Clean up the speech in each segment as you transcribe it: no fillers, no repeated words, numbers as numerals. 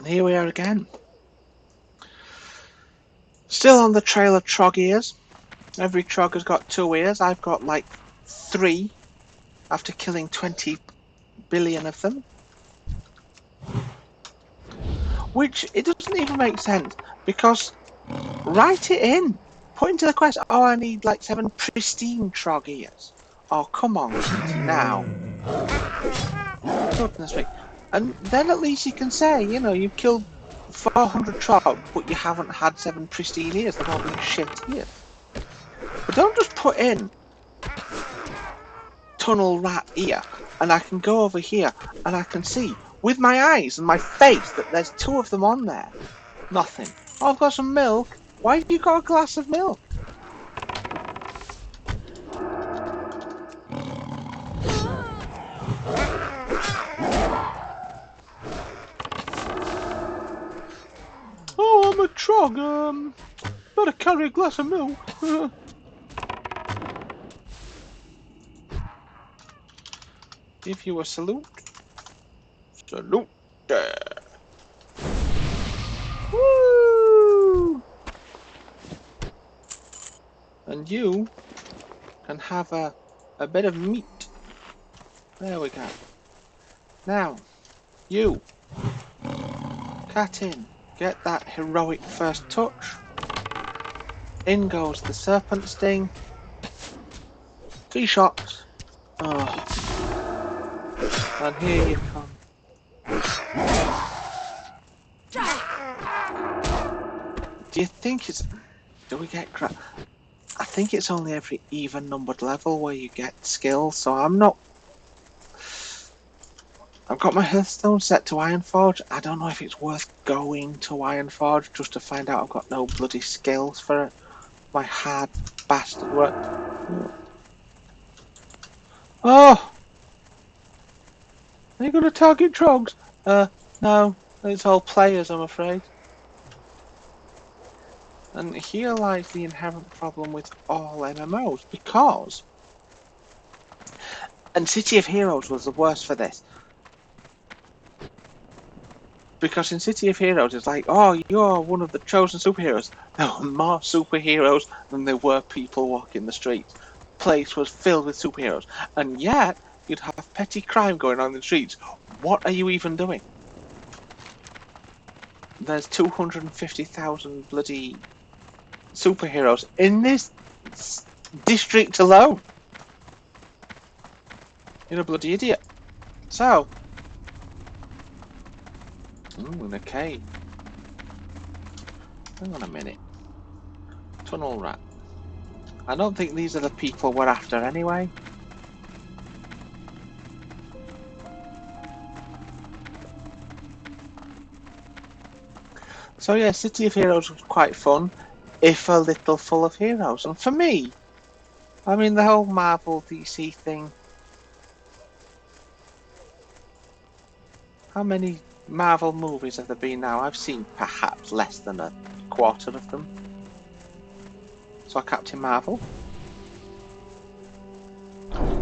Here we are again. Still on the trail of trog ears. Every trog has got 2 ears. I've got like 3 after killing 20 billion of them. Which, it doesn't even make sense, because write it in. Put into the quest, oh, I need like 7 pristine trog ears. Oh, come on, City, now. Goodness me. And then at least you can say, you know, you've killed 400 trog, but you haven't had 7 pristine ears. They've all been shit ears. But don't just put in tunnel rat ear, and I can go over here and I can see with my eyes and my face that there's 2 of them on there. Nothing. Oh, I've got some milk. Why have you got a glass of milk? Oh, I'm a trog. Better carry a glass of milk. Give you a salute. Salute. Woo! And you can have a bit of meat. There we go. Now, you. Cat in. Get that heroic first touch. In goes the serpent sting. 3 shots. Oh. And here you come. Do you think it's... Do we get I think it's only every even numbered level where you get skills, so I'm not... I've got my Hearthstone set to Ironforge. I don't know if it's worth going to Ironforge just to find out I've got no bloody skills for it. My hard bastard work. Oh! Are you going to target trogs? No. It's all players, I'm afraid. And here lies the inherent problem with all MMOs, because... And City of Heroes was the worst for this. Because in City of Heroes, it's like, oh, you're one of the chosen superheroes. There were more superheroes than there were people walking the streets. The place was filled with superheroes. And yet, you'd have petty crime going on in the streets. What are you even doing? There's 250,000 bloody superheroes in this district alone. You're a bloody idiot. So... Ooh, in a cave. Hang on a minute. Tunnel rat. I don't think these are the people we're after anyway. So yeah, City of Heroes was quite fun, if a little full of heroes. And for me, I mean the whole Marvel DC thing. How many Marvel movies have there been now? I've seen perhaps less than a quarter of them. Saw Captain Marvel.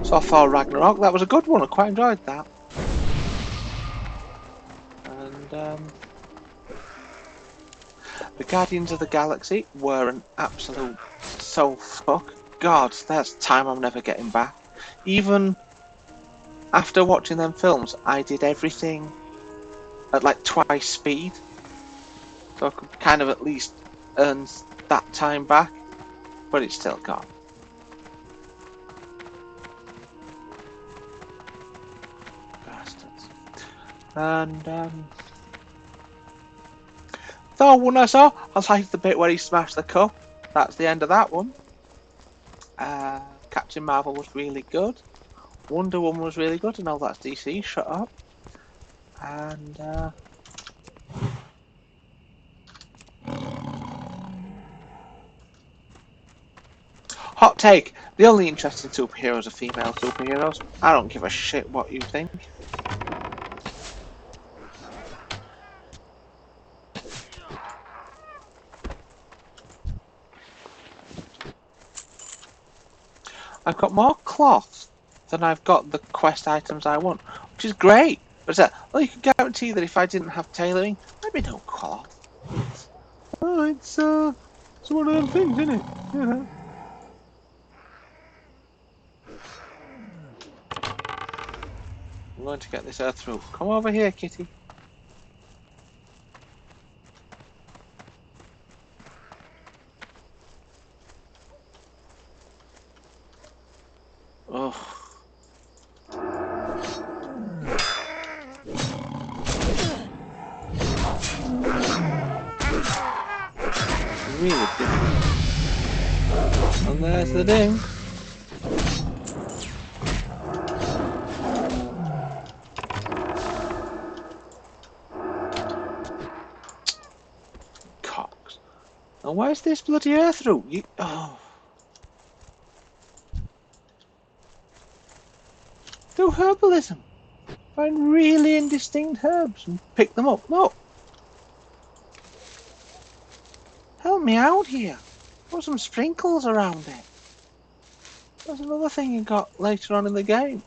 Saw Thor Ragnarok. That was a good one. I quite enjoyed that. And the Guardians of the Galaxy were an absolute soul fuck. God, that's time I'm never getting back. Even after watching them films, I did everything at like twice speed, so I could kind of at least earn that time back, but it's still gone. Bastards. And the one I saw, I liked the bit where he smashed the cup. That's the end of that one. Captain Marvel was really good. Wonder Woman was really good. I know that's DC, shut up. And hot take, the only interesting superheroes are female superheroes. I don't give a shit what you think. I've got more cloth than I've got the quest items I want, which is great. But well, you can guarantee that if I didn't have tailoring, there'd be no cloth. Oh, it's one of them things, isn't it? You know. I'm going to get this earth through. Come over here, kitty. Oh. Really difficult. And there's the ding. Cocks. And where's this bloody earth route? Oh. Do herbalism. Find really indistinct herbs and pick them up. No. Help me out here. Put some sprinkles around it. That's another thing you got later on in the game.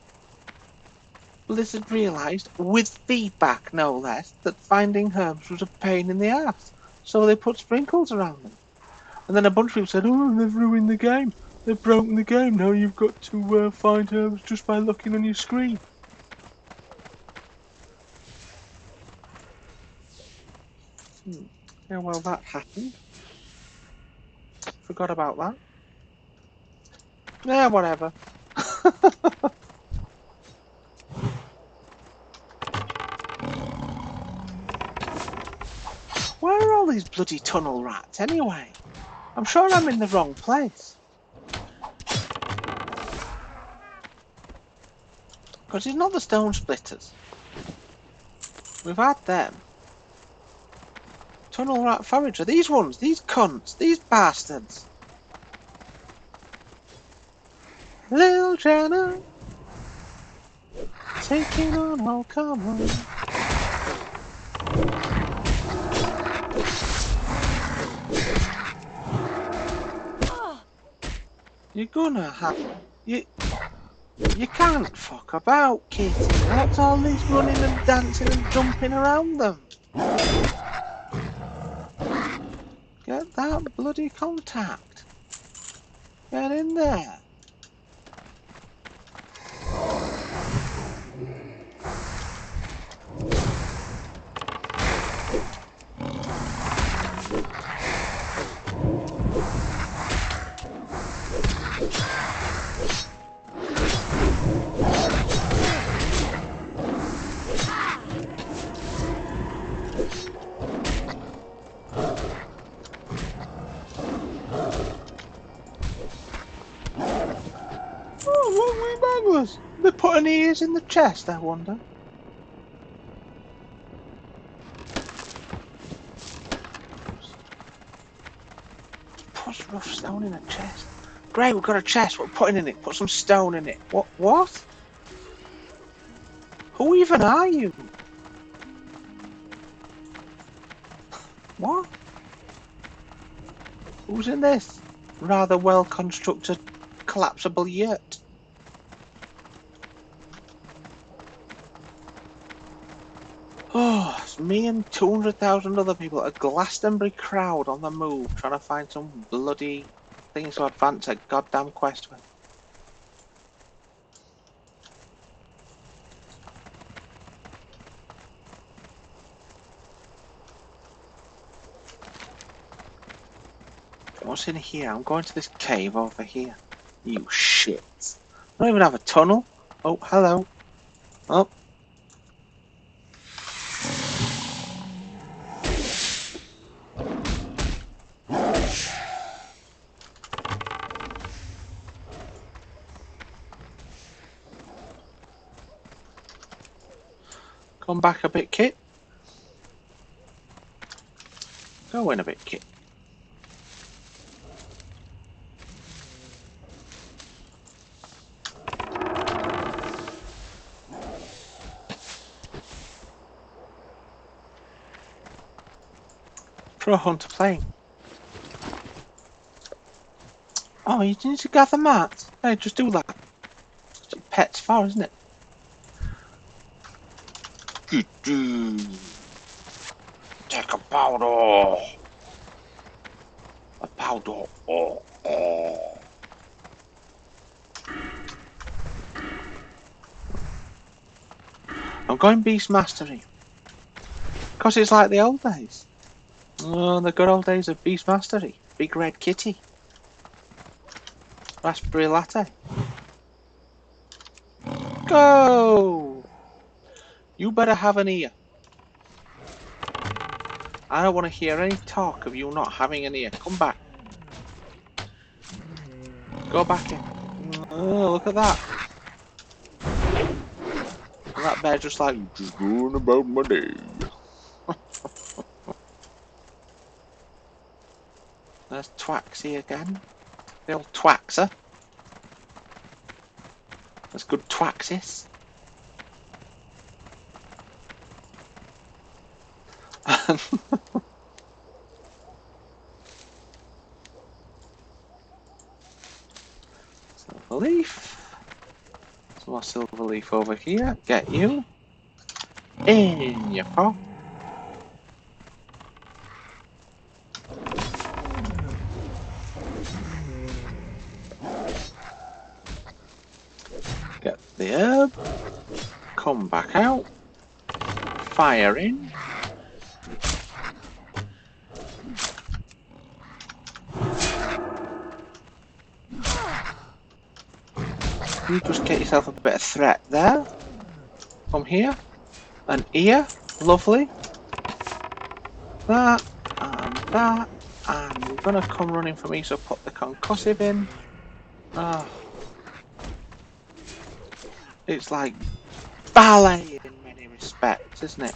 Blizzard realised, with feedback no less, that finding herbs was a pain in the ass. So they put sprinkles around them. And then a bunch of people said, oh, they've ruined the game. They've broken the game. Now you've got to find herbs just by looking on your screen. Yeah, well, that happened. Forgot about that. Yeah, whatever. Where are all these bloody tunnel rats, anyway? I'm sure I'm in the wrong place. Because it's not the stone splitters. We've had them. Tunnel rat forager. These ones. These cunts. These bastards. Lil Jenna. Taking on all comers. You're gonna have... You can't fuck about, kitty. What's all this running and dancing and jumping around them? Get that bloody contact. Get in there. They're putting ears in the chest, I wonder. Put rough stone in a chest. Great, we've got a chest. We're putting in it. Put some stone in it. What? Who even are you? What? Who's in this rather well-constructed collapsible yurt? Oh, it's me and 200,000 other people, a Glastonbury crowd on the move, trying to find some bloody things to advance a goddamn quest with. What's in here? I'm going to this cave over here. You shit. I don't even have a tunnel. Oh, hello. Oh. Come back a bit, Kit. Go in a bit, Kit. For a hunter playing. Oh, you need to gather mats? Hey, just do that. It's what pet's for, isn't it? Take a powder. A powder. Oh, oh. I'm going Beast Mastery. Because it's like the old days. Oh, the good old days of Beast Mastery. Big Red Kitty. Raspberry Latte. Go! You better have an ear. I don't want to hear any talk of you not having an ear. Come back. Go back in. Oh, look at that. And that bear just like, just going about my day. There's Twaxy again. The old Twaxer. That's good Twaxis. Silver leaf. Some more silver leaf over here. Get you. In your paw. Get the herb. Come back out. Fire in. You just get yourself a bit of threat there. From here. An ear. Lovely. That. And that. And you're going to come running for me, so put the concussive in. Ah. It's like ballet in many respects, isn't it?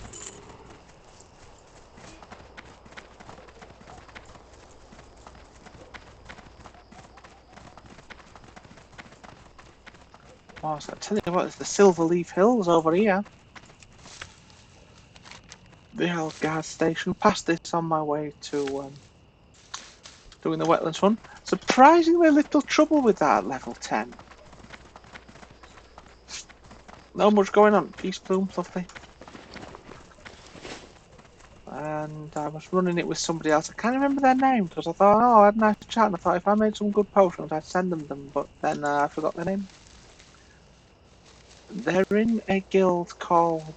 Oh, so I tell you what, there's the Silver Leaf Hills over here. The old gas station. Past this on my way to doing the wetlands run. Surprisingly little trouble with that at level 10. Not much going on. Peace bloom, lovely. And I was running it with somebody else. I can't remember their name because I thought, oh, I had a nice chat. And I thought if I made some good potions, I'd send them. But then I forgot their name. They're in a guild called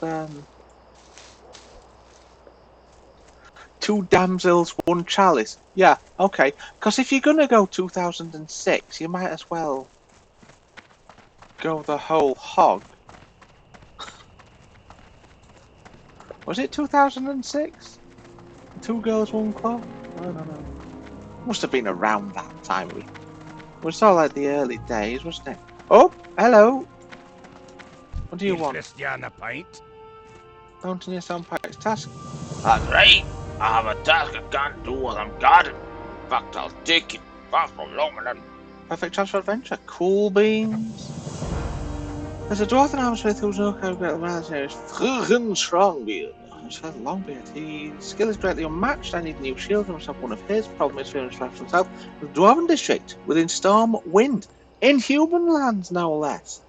Two Damsels, One Chalice. Yeah, okay. Because if you're going to go 2006, you might as well go the whole hog. Was it 2006? Two girls, one club? I don't know. Must have been around that time. It was all like the early days, wasn't it? Oh, hello. What do you want? Christiana pint. Mountain your Sandpike's task. That's right. I have a task I can't do while I'm guarding. In fact, I'll take it far from Longman. Perfect chance for adventure. Cool beans. There's a dwarf in Hammersmith who's no kind of great mercenary. Friggin' Strongbeard. Longbeard. His skill is greatly unmatched. I need a new shield. I must have one of his. Problem is feeling for himself. The Dwarven District within Stormwind. In human lands, no less.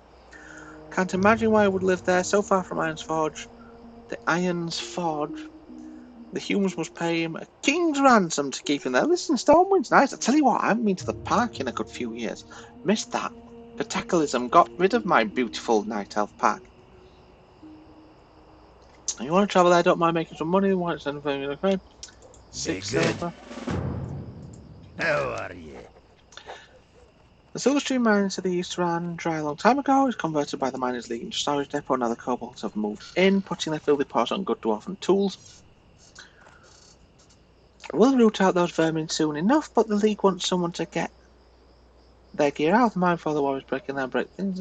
Can't imagine why I would live there, so far from Iron's Forge. The Iron's Forge. The humans must pay him a king's ransom to keep him there. Listen, Stormwind's nice. I tell you what, I haven't been to the park in a good few years. Missed that. Cataclysm got rid of my beautiful night elf pack. You want to travel there? Don't mind making some money. Want to send them okay? 6 silver. How are you? The silver stream mines to the east ran dry a long time ago. It was converted by the Miners' League into storage depot. Now the kobolds have moved in, putting their filthy paws on good dwarven tools. We'll root out those vermin soon enough, but the League wants someone to get their gear out of the mine before the warriors break in there and break things.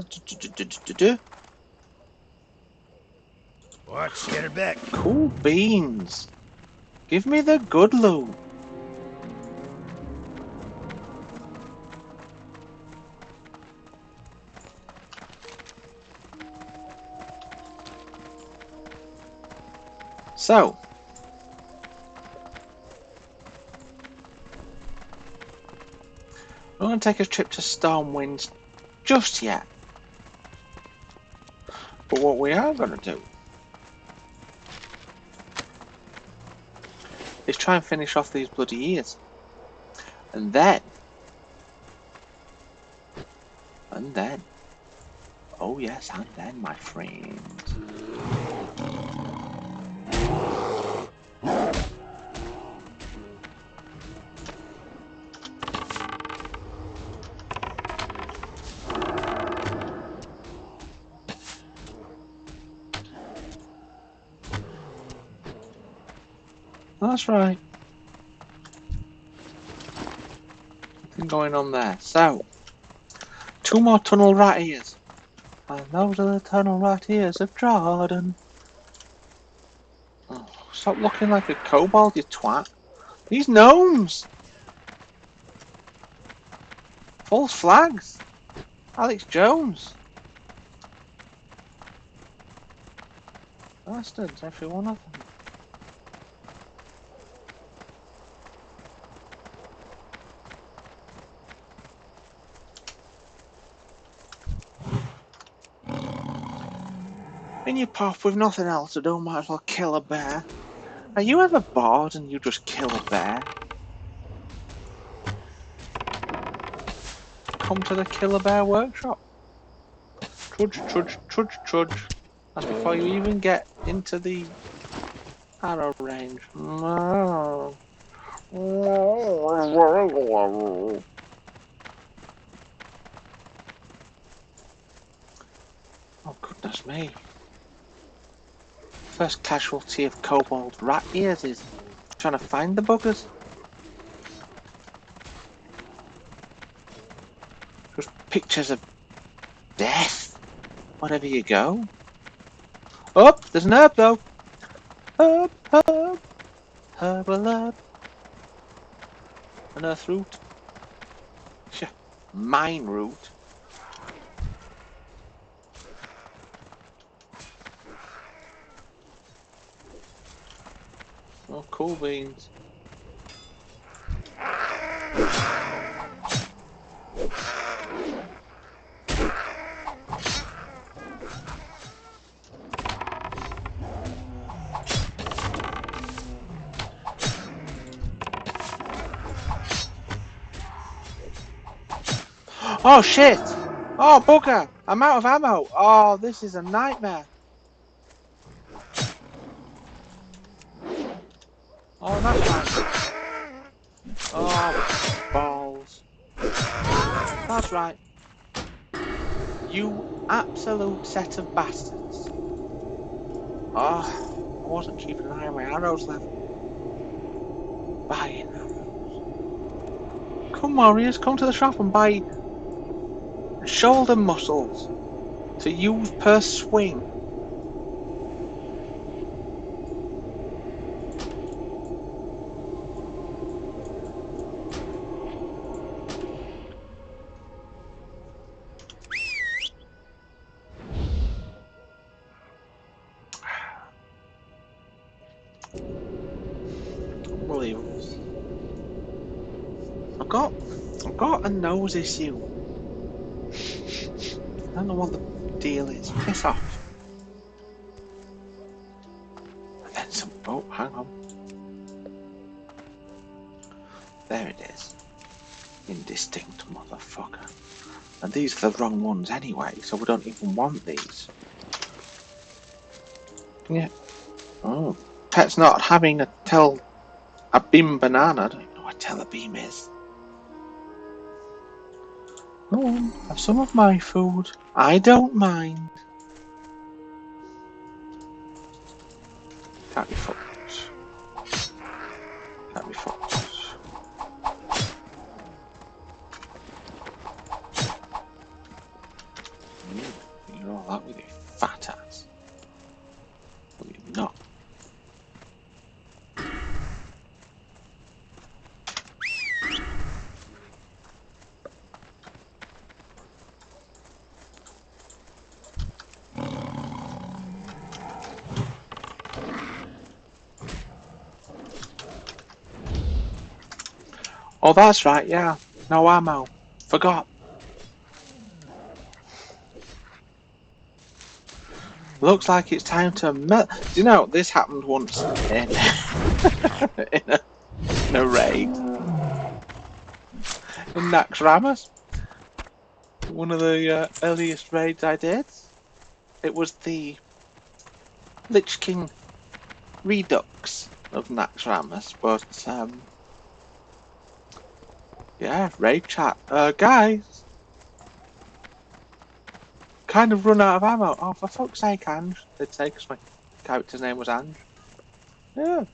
Watch your back. Cool beans. Give me the good loot. So, we're going to take a trip to Stormwind just yet. But what we are going to do is try and finish off these bloody ears. And then, oh yes, and then, my friends. That's right. Nothing going on there. So, 2 more tunnel rat ears. And those are the tunnel rat ears of Jordan. Oh, stop looking like a kobold, you twat. These gnomes! False flags! Alex Jones! Bastards, every one of them. In your pop with nothing else to do, might as well kill a bear. Are you ever bored and you just kill a bear? Come to the Kill a Bear workshop. Trudge, trudge, trudge, trudge. That's before you even get into the arrow range. Oh goodness me. First casualty of kobold rat ears is trying to find the buggers. Just pictures of death wherever you go. Oh, there's an herb though. Herb, herb, herbal herb. An earth root. Mine root. Oh, cool beans. Oh shit! Oh bugger! I'm out of ammo! Oh, this is a nightmare! Oh, that's right. Oh, balls. That's right. You absolute set of bastards. Oh, I wasn't keeping an eye on my arrows level. Buying arrows. Come warriors, come to the shop and buy shoulder muscles to use per swing. Unbelievable. I've got a nose issue. I don't know what the deal is. Piss off. And then some. Oh, hang on. There it is. Indistinct motherfucker. And these are the wrong ones anyway, so we don't even want these. Yeah. Oh. Pet's not having a beam banana. I don't even know what telebeam is. Oh, have some of my food. I don't mind. Can't be fucked. Can't be fucked. You're all that with your fat ass. Well, you're not. Oh, that's right, yeah. No ammo. Forgot. Looks like it's time to melt. You know, this happened once in, in a raid. In Naxxramas. One of the earliest raids I did. It was the Lich King Redux of Naxxramas, but yeah, raid chat. Guys, kind of run out of ammo. Oh, for fuck's sake, Ange. They'd say, because my character's name was Ange. Yeah.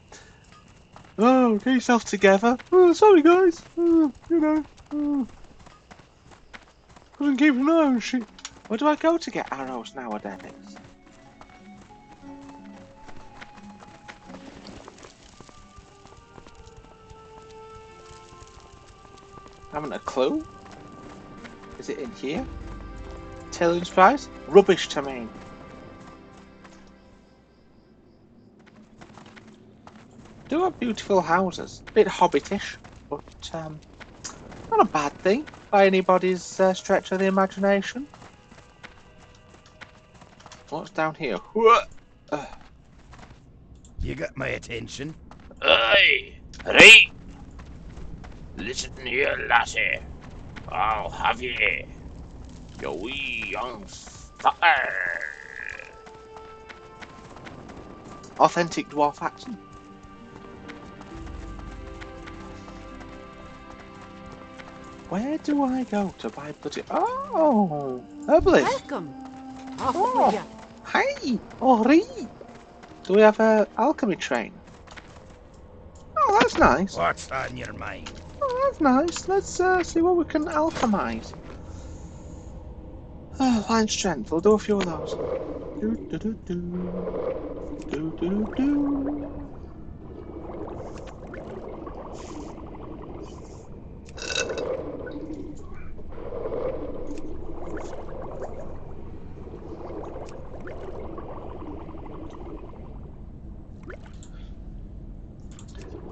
Oh, get yourself together. Oh, sorry, guys. You know. Couldn't keep an eye on shit. Where do I go to get arrows nowadays? Haven't a clue. Is it in here? Tillion's price? Rubbish to me. Do have beautiful houses. Bit hobbitish, but not a bad thing by anybody's stretch of the imagination. What's down here? You got my attention. Aye, right. Listen here, lassie. I'll have you, you wee young fucker. Authentic dwarf accent. Where do I go to buy bloody... Oh! Herbalist! Welcome. Off Oh. with ya. Hi! Alright! Do we have a alchemy train? Oh, that's nice. What's on your mind? Oh, that's nice. Let's see what we can alchemize. Oh, line strength. We'll do a few of those. Do do do do. Do do do.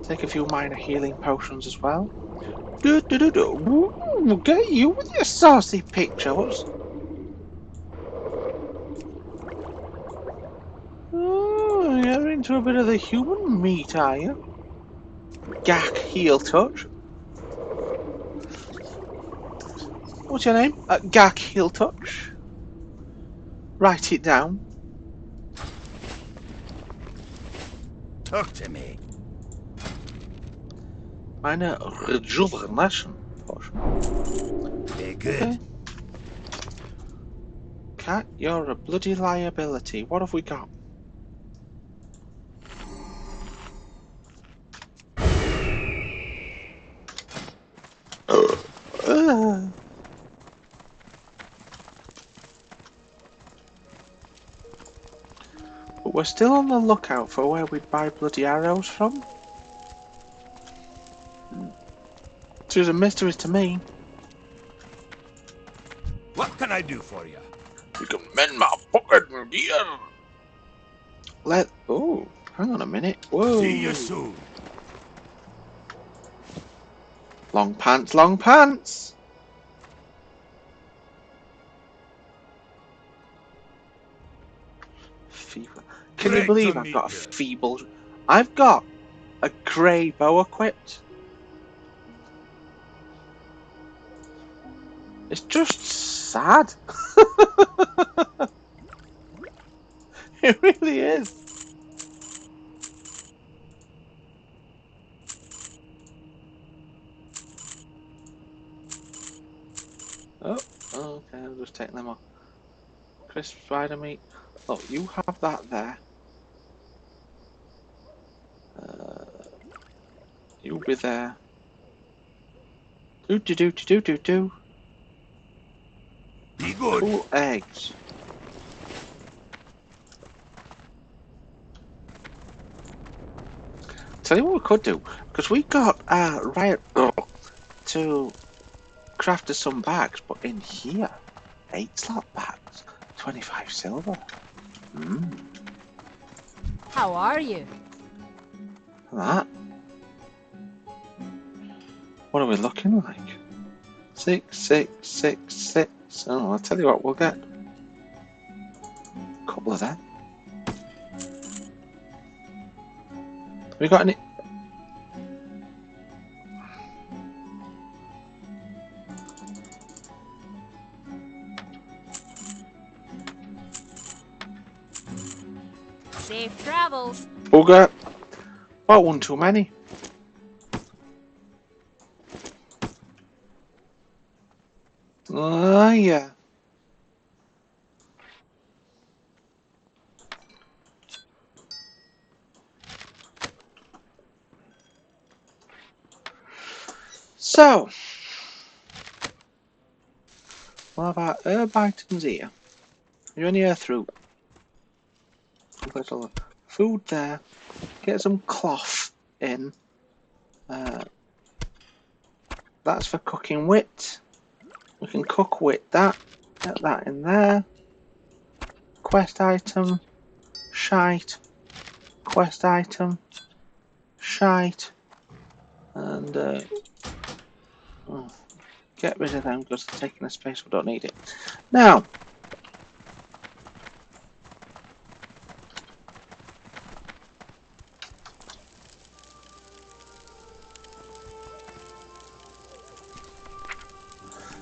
Take a few minor healing potions as well. Do do do do. Ooh, get you with your saucy pictures. Oh, you're into a bit of the human meat, are you? Gak heel touch. What's your name? Gak heel touch. Write it down. Talk to me. Minor rejuvenation potion. Very good. Okay. Cat, you're a bloody liability. What have we got? But we're still on the lookout for where we'd buy bloody arrows from. Which is a mystery to me. What can I do for you? You can mend my fucking gear. Oh, hang on a minute. Whoa. See you soon. Long pants, long pants. Feeble. Can you Great believe to I've meet got a you. feeble... I've got a grey bow equipped. It's just sad. It really is. Oh, okay, I'll just take them off. Crisp spider meat. Look, you have that there. You'll be there. Do do do do do do. Be good. 2 eggs. Tell you what we could do, because we got right to craft us some bags, but in here, 8 slot bags, 25 silver. How are you? That. What are we looking like? 6, 6, 6, 6. Oh, I'll tell you what, we'll get a couple of them. We got any? Safe travels. Bugger. Well, one too many. Yeah. So, what about herb items here? Are there any earth root? A little food there. Get some cloth in. That's for cooking wit. We can cook wit that. Get that in there. Quest item. Shite. Quest item. Shite. And get rid of them because they're taking a space. We don't need it. Now,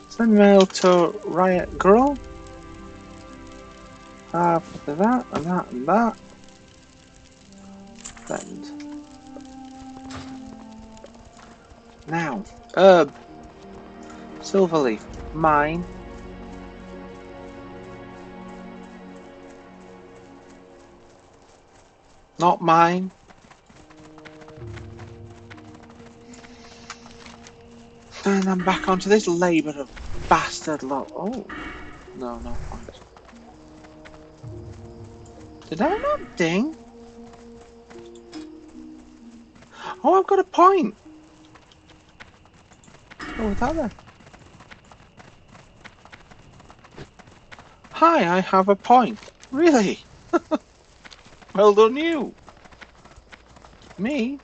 send mail to Riot Girl. Have that and that and that. Send. Now, herb. Silverleaf. Mine. Not mine. And I'm back onto this labour of bastard lot. Oh. No, no point. Did I not ding? Oh, I've got a point. Oh, what's that then? Hi, I have a point. Really? Well done, you. Me?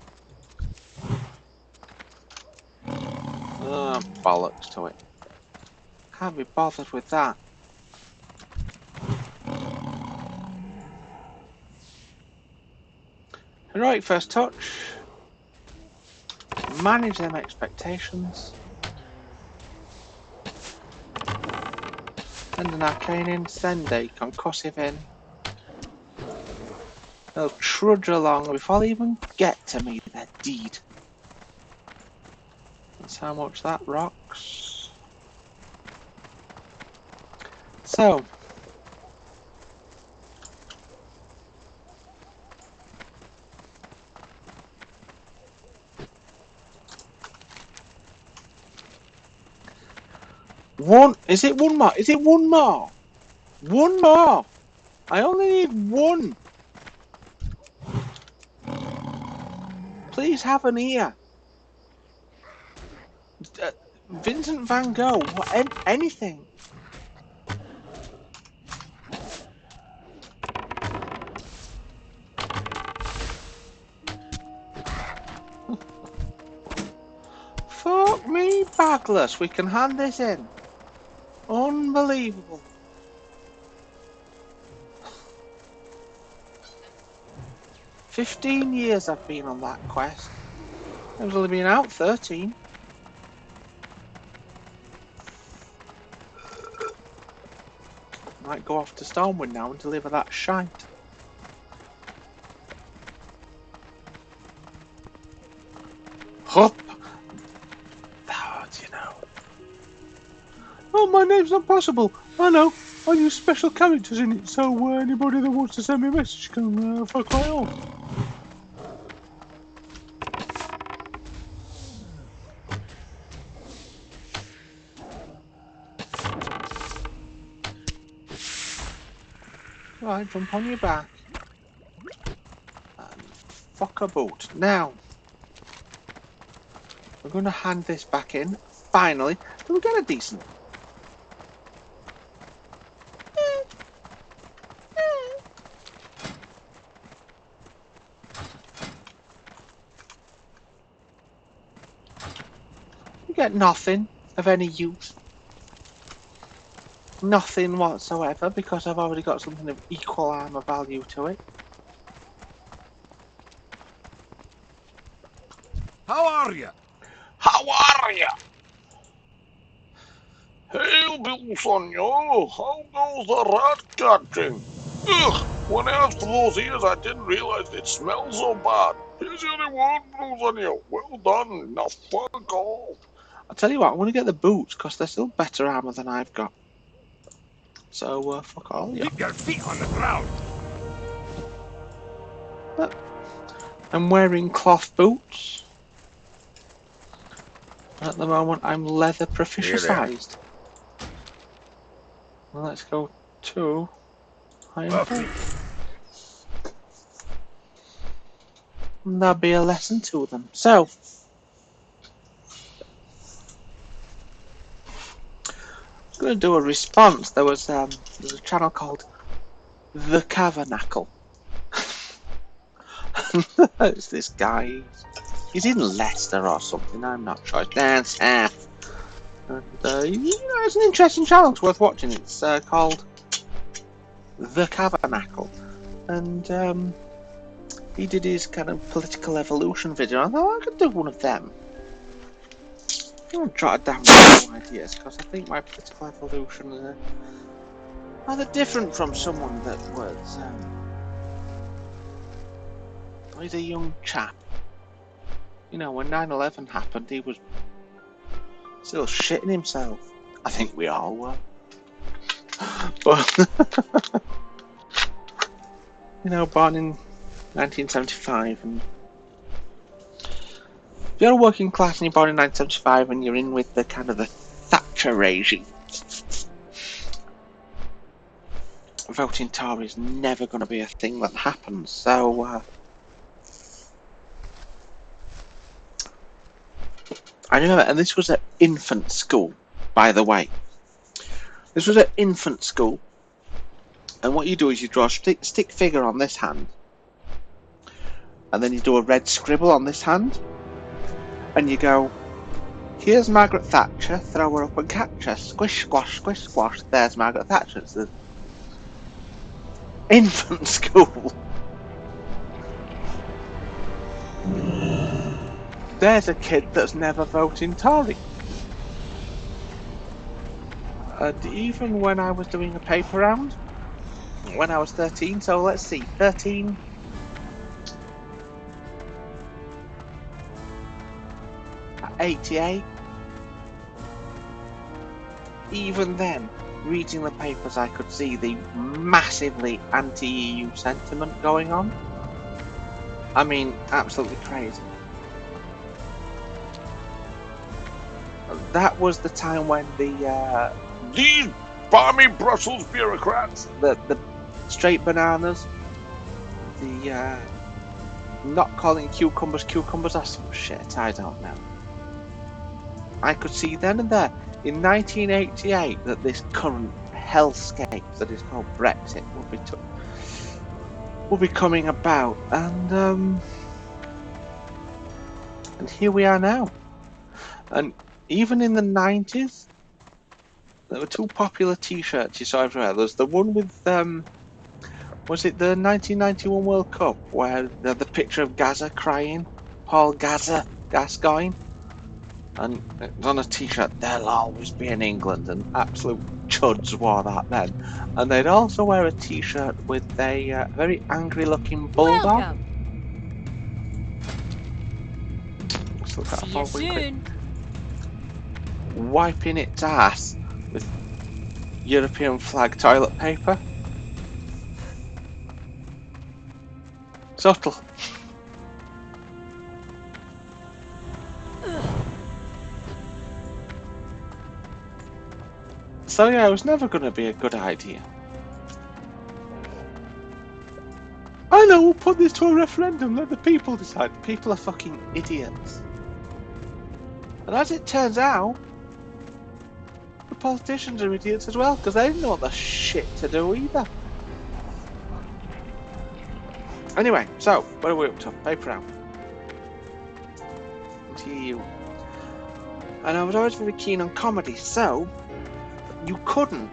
Bollocks to it. Can't be bothered with that. Heroic first touch. Manage them expectations. Send an arcane in. Send a concussive in. They'll trudge along before they even get to me, their deed. That's how much that rocks. So, one, is it one more? Is it one more? One more! I only need one! Please have an ear. Vincent van Gogh, anything. Fuck me bagless, we can hand this in. Unbelievable. $15 I've been on that quest. I've only been out 13. Might go off to Stormwind now and deliver that shite. Hup! Oh, you know. Oh, my name's not possible. I know. I use special characters in it, so anybody that wants to send me a message can fuck right off. Right, jump on your back. And fuck a boot. Now, we're going to hand this back in. Finally, we'll get a decent. We get nothing of any use. Nothing whatsoever, because I've already got something of equal armor value to it. How are you? How are ya? Hail, Bill Sonyo. How goes the rat catching? Ugh, when I asked for those ears, I didn't realize they'd smell so bad. Here's your reward, Blue Sonyo. Well done. Now fuck off. I'll tell you what, I'm going to get the boots because they're still better armor than I've got. So, fuck all, yeah. Keep your feet on the ground. I'm wearing cloth boots. At the moment, I'm leather proficientised. Well, let's go to Iron Fate. And that'll be a lesson to them. So, I'm going to do a response. There's a channel called The Kavernacle. It's this guy. He's in Leicester or something. I'm not sure. It's down south. And it's an interesting channel. It's worth watching. It's called The Kavernacle, and he did his kind of political evolution video. I thought I could do one of them. I'm going to jot down some ideas because I think my political evolution is rather different from someone that was. He's a young chap. You know, when 9/11 happened, he was still shitting himself. I think we all were. But, you know, born in 1975, and if you're a working class and you're born in 1975 and you're in with the kind of the Thatcher regime, voting Tory is never going to be a thing that happens. So, I remember, and this was at infant school, by the way. This was at infant school, and what you do is you draw a stick figure on this hand, and then you do a red scribble on this hand, and you go, here's Margaret Thatcher, throw her up and catch her, squish, squash, squish, squash, there's Margaret Thatcher. It's the infant school. There's a kid that's never voting Tory. And even when I was doing a paper round, when I was 13, so let's see, 13... at 88, even then, reading the papers I could see the massively anti-EU sentiment going on. I mean, absolutely crazy. That was the time when These balmy Brussels bureaucrats. the straight bananas, the not calling cucumbers or some shit, I don't know. I could see then and there in 1988 that this current hellscape that is called Brexit will be coming about, and here we are now. And even in the 90s, there were two popular T-shirts you saw everywhere. There's the one with was it the 1991 World Cup where the picture of Gaza crying, Paul Gascoigne, and it was on a T-shirt. There'll always be in England, and absolute chuds wore that then. And they'd also wear a T-shirt with a very angry-looking bulldog. Welcome. Let's look at See a you photo quick. soon. Wiping its ass with European flag toilet paper. Subtle. So yeah, it was never going to be a good idea. I know, we'll put this to a referendum, let the people decide. People are fucking idiots. And as it turns out, the politicians are idiots as well, because they didn't know what the shit to do either. Anyway, so, what are we up to? Paper round. TU. And I was always very keen on comedy, so you couldn't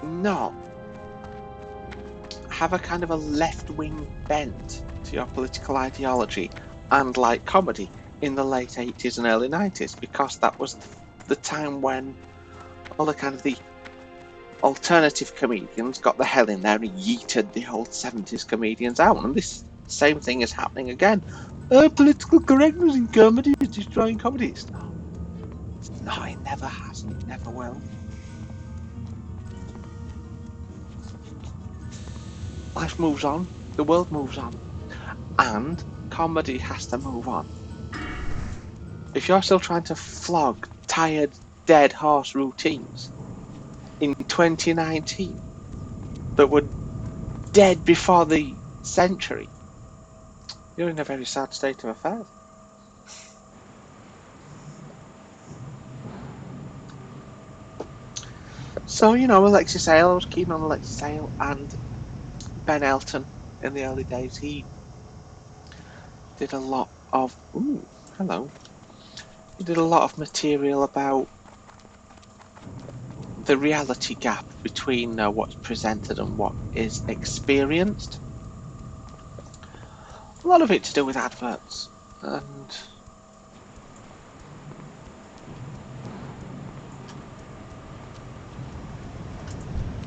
not have a kind of a left-wing bent to your political ideology and like comedy in the late 80s and early 90s, because that was the time when all the kind of the alternative comedians got the hell in there and yeeted the old 70s comedians out, and this same thing is happening again. Political correctness in comedy is destroying comedy. It's not, it never has and it never will. Life moves on, the world moves on, and comedy has to move on. If you're still trying to flog tired, dead horse routines in 2019 that were dead before the century, you're in a very sad state of affairs. So, Alexis Hale, I was keen on Alexis Hale and Ben Elton in the early days. He did a lot of... Ooh, hello. He did a lot of material about the reality gap between what's presented and what is experienced. A lot of it to do with adverts, and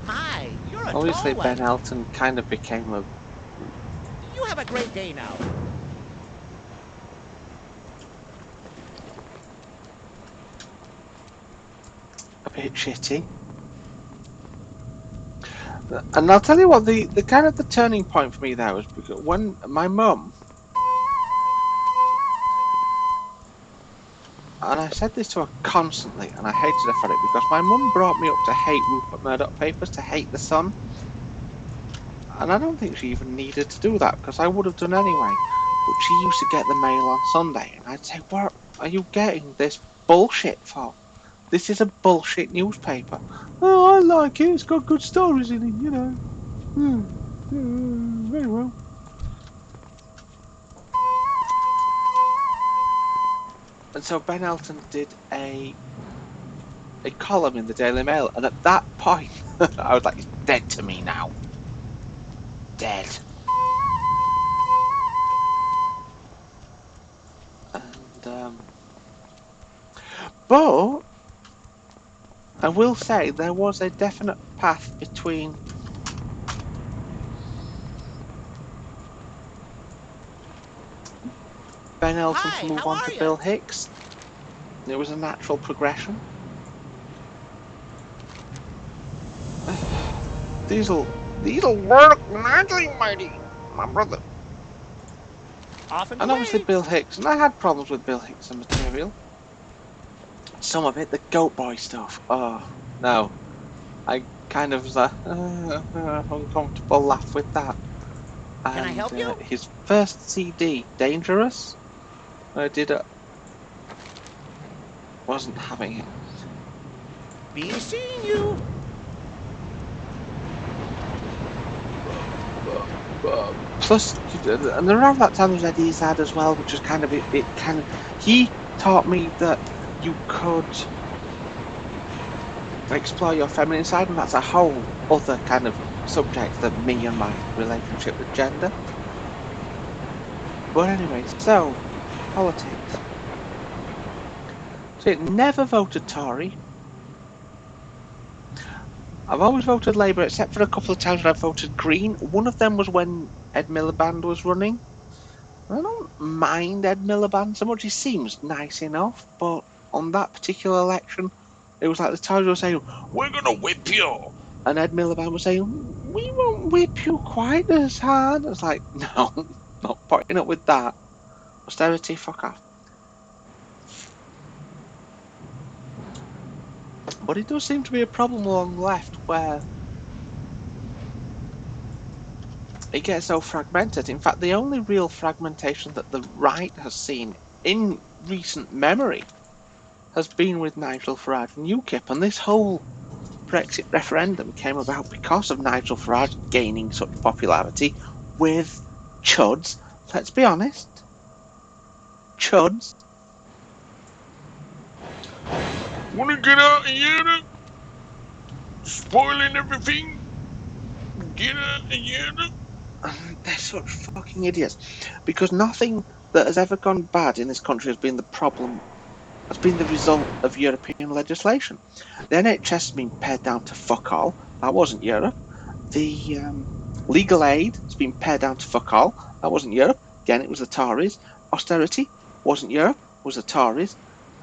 Hi, you're a obviously tall Ben one. Elton kind of became a You have a great day now. bit shitty. And I'll tell you what, the kind of the turning point for me there was because when my mum, and I said this to her constantly, and I hated her for it, because my mum brought me up to hate Rupert Murdoch papers, to hate The Sun. And I don't think she even needed to do that, because I would have done anyway. But she used to get the Mail on Sunday, and I'd say, what are you getting this bullshit for? This is a bullshit newspaper. Oh, I like it. It's got good stories in it, very well. And so Ben Elton did a column in the Daily Mail, and at that point, I was like, he's dead to me now. Dead. And, but I will say there was a definite path between Ben Elton Hi, to move how on are to ya? Bill Hicks. It was a natural progression. These'll Work nicely, mighty, my brother. Off and And obviously away. Bill Hicks, and I had problems with Bill Hicks and material. Some of it, the Goat Boy stuff. Oh, no. I kind of was uncomfortable laugh with that. Can I help you? His first CD, Dangerous, I did it. Wasn't having it. Be seeing you. Plus, and around that time there was Eddie Izzard as well, which was kind of it kind of, he taught me that you could explore your feminine side, and that's a whole other kind of subject than me and my relationship with gender. But anyway, so politics. So it never voted Tory. I've always voted Labour, except for a couple of times when I voted Green. One of them was when Ed Miliband was running. I don't mind Ed Miliband so much. He seems nice enough, but on that particular election, it was like the Tories were saying, We're gonna whip you. and Ed Miliband was saying, we won't whip you quite as hard. It's like, no, not putting up with that. Austerity, fuck off. But it does seem to be a problem along the left where it gets so fragmented. In fact, the only real fragmentation that the right has seen in recent memory has been with Nigel Farage and UKIP, and this whole Brexit referendum came about because of Nigel Farage gaining such popularity with chuds. Let's be honest, chuds. Wanna get out of here? Spoiling everything? Get out of here? And they're such fucking idiots. Because nothing that has ever gone bad in this country has been the problem, has been the result of European legislation. The NHS has been pared down to fuck all. That wasn't Europe. The legal aid has been pared down to fuck all. That wasn't Europe. Again, it was the Tories. Austerity wasn't Europe. It was the Tories.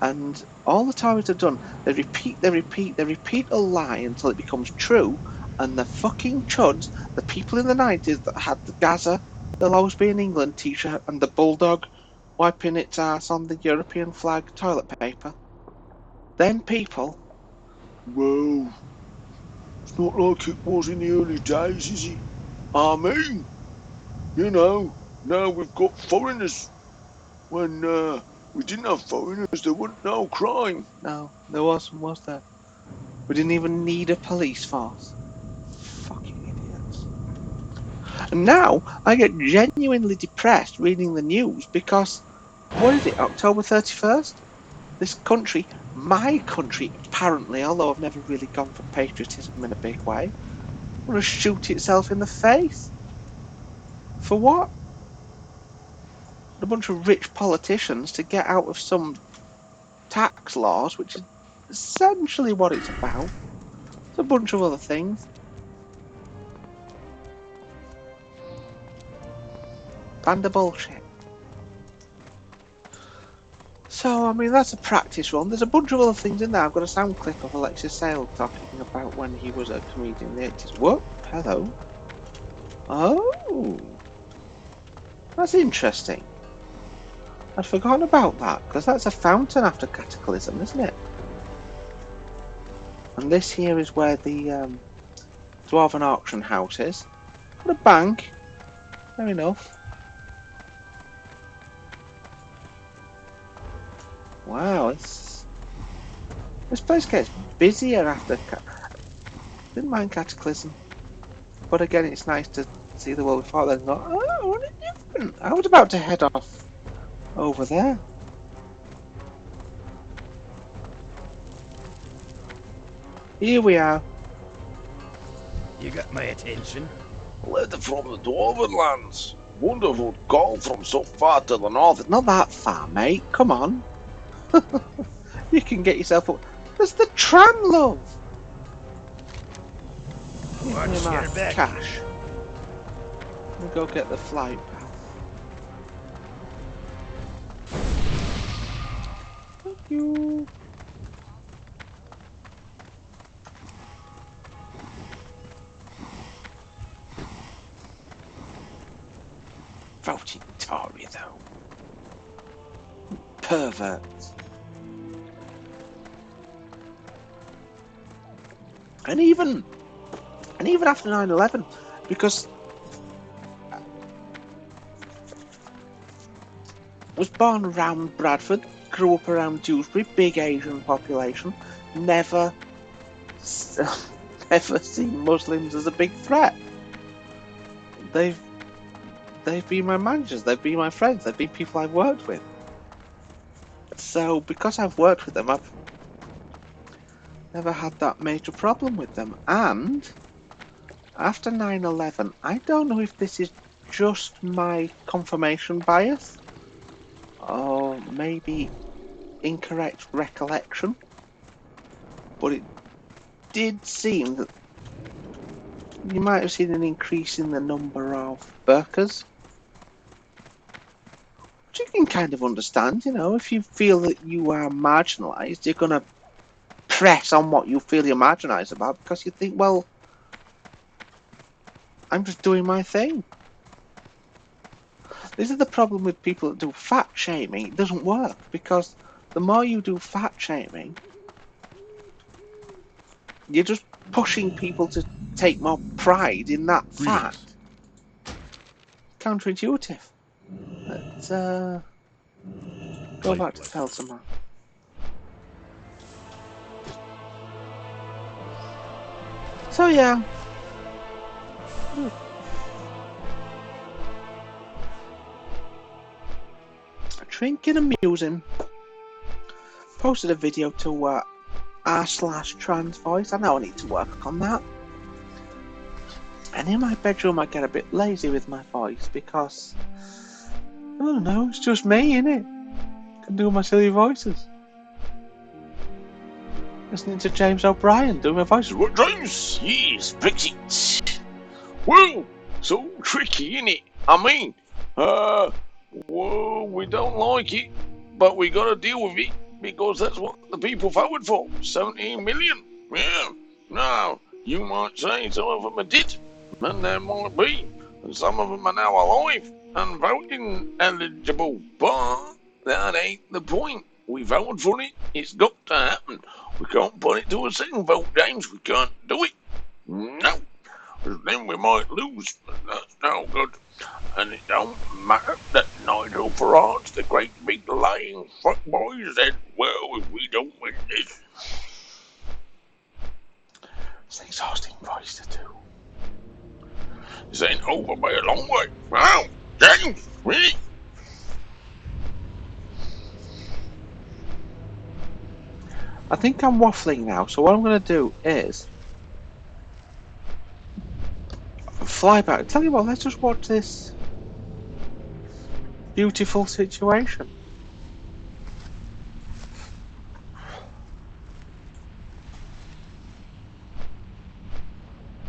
And all the Tories have done, they repeat a lie until it becomes true. And the fucking chuds, the people in the 90s that had the Gaza, they'll always be in England t-shirt and the bulldog wiping its ass on the European flag toilet paper. Then people, Well, it's not like it was in the early days, is it? I mean, you know, now we've got foreigners. When we didn't have foreigners, there wasn't no crime. no, there wasn't, was there? We didn't even need a police force. Fucking idiots. And now I get genuinely depressed reading the news because, what is it, October 31st? This country, my country, apparently, although I've never really gone for patriotism in a big way, want to shoot itself in the face. For what? A bunch of rich politicians to get out of some tax laws, which is essentially what it's about. It's a bunch of other things. Band of bullshit. So, I mean, that's a practice run. There's a bunch of other things in there. I've got a sound clip of Alexis Sale talking about when he was a comedian in the 80s. What? Hello? Oh! That's interesting. I'd forgotten about that, because that's a fountain after Cataclysm, isn't it? And this here is where the Dwarven auction house is. Got a bank. Fair enough. Wow, this place gets busier after... Didn't mind Cataclysm. But again, it's nice to see the world before then and go, oh, what a different... I was about to head off over there. Here we are. You got my attention. Letter from the Dwarven lands. Wonderful call from so far to the north. Not that far, mate. Come on. You can get yourself up. There's the tram, love. Give Watch me my your back. cash. Let me go get the flight path. Thank you. Voting Tory, though. Perverts. And even after 9/11, because I was born around Bradford, grew up around Dewsbury, big Asian population, never seen Muslims as a big threat. They've been my managers, they've been my friends, they've been people I've worked with. So because I've worked with them, I've never had that major problem with them. And after 9/11, I don't know if this is just my confirmation bias or maybe incorrect recollection, but it did seem that you might have seen an increase in the number of burqas, which you can kind of understand. You know, if you feel that you are marginalised, you're going to press on what you feel you're marginalised about because you think, well, I'm just doing my thing. This is the problem with people that do fat shaming. It doesn't work because the more you do fat shaming, you're just pushing people to take more pride in that fat. Counterintuitive. Let's go back to Felsenman. So yeah. Drinking and musing. Posted a video to r/trans voice. I know I need to work on that. And in my bedroom I get a bit lazy with my voice because, I don't know, it's just me, innit? I can do my silly voices. Listening to James O'Brien doing my voices. What, James? Yes, Brexit. Well, so tricky, innit? I mean, well, we don't like it, but we gotta deal with it because that's what the people voted for. 17 million. Yeah. Now, you might say some of them are dead, and there might be, and some of them are now alive and voting eligible, but that ain't the point. We voted for it. It's got to happen. We can't put it to a second vote, James. We can't do it. No. Then we might lose, but that's no good. And it don't matter that Nigel Farage, the great big lying fuckboy, said, well, if we don't win this. It's an exhausting voice to do. This ain't over by a long way. Wow, James, really? I think I'm waffling now, so what I'm going to do is fly back. Tell you what, let's just watch this beautiful situation.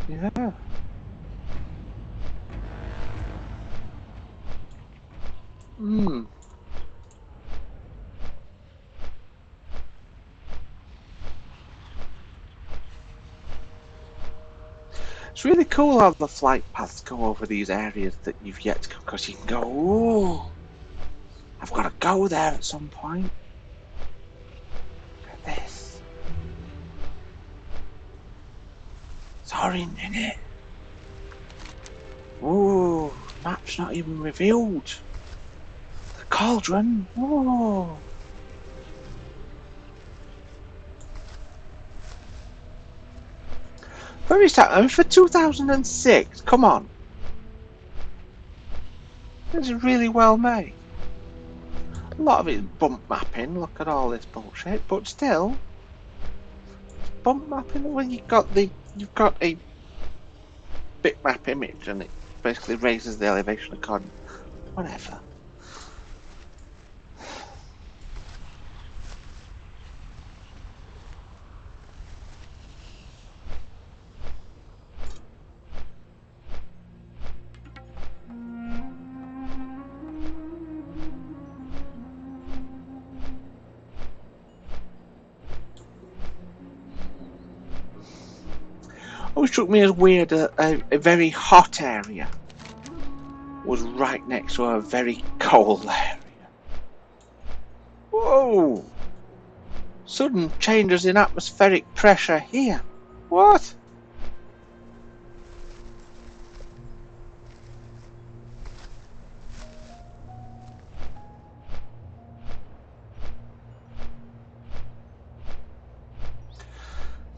Yeah. It's really cool how the flight paths go over these areas that you've yet to go, because you can go, ooh, I've got to go there at some point. Look at this. It's orange, isn't it? Ooh, map's not even revealed. The cauldron. Ooh. Very sad. I mean, for 2006, come on. This is really well made. A lot of it is bump mapping. Look at all this bullshit, but still, bump mapping. Well, you've got a bitmap image, and it basically raises the elevation according. Whatever. Always struck me as weird a very hot area was right next to a very cold area. Whoa! Sudden changes in atmospheric pressure here. What?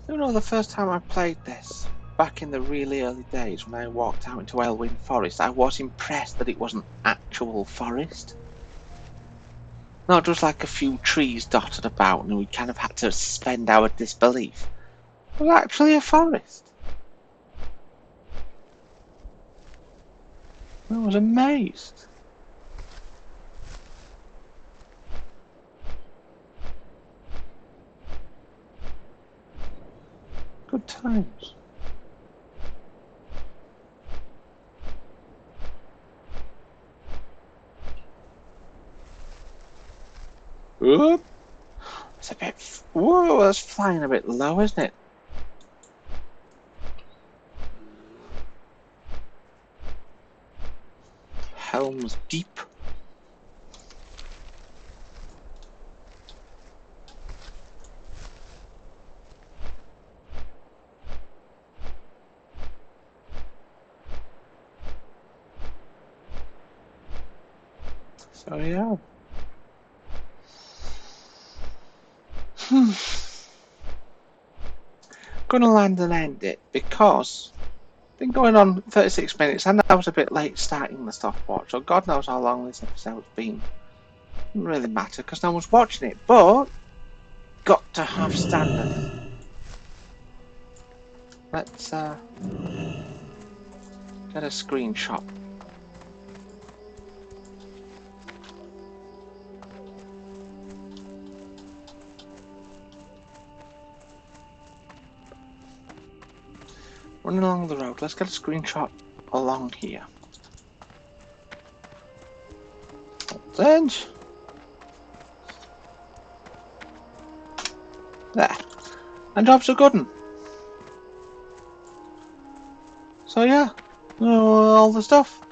You know, the first time I played this, back in the really early days when I walked out into Elwyn Forest, I was impressed that it wasn't actual forest. Not just like a few trees dotted about and we kind of had to suspend our disbelief. It was actually a forest. I was amazed. Good times. Whoop. It's a bit. Whoa, that's flying a bit low, isn't it? Helm's Deep. So yeah. Gonna land and end it because it's been going on 36 minutes and I was a bit late starting the stopwatch, so God knows how long this episode's been. Doesn't really matter because no one's watching it, but got to have standard. Let's Get a screenshot. Running along the road. Let's get a screenshot along here. Then there. And job's a good one. So yeah, all the stuff.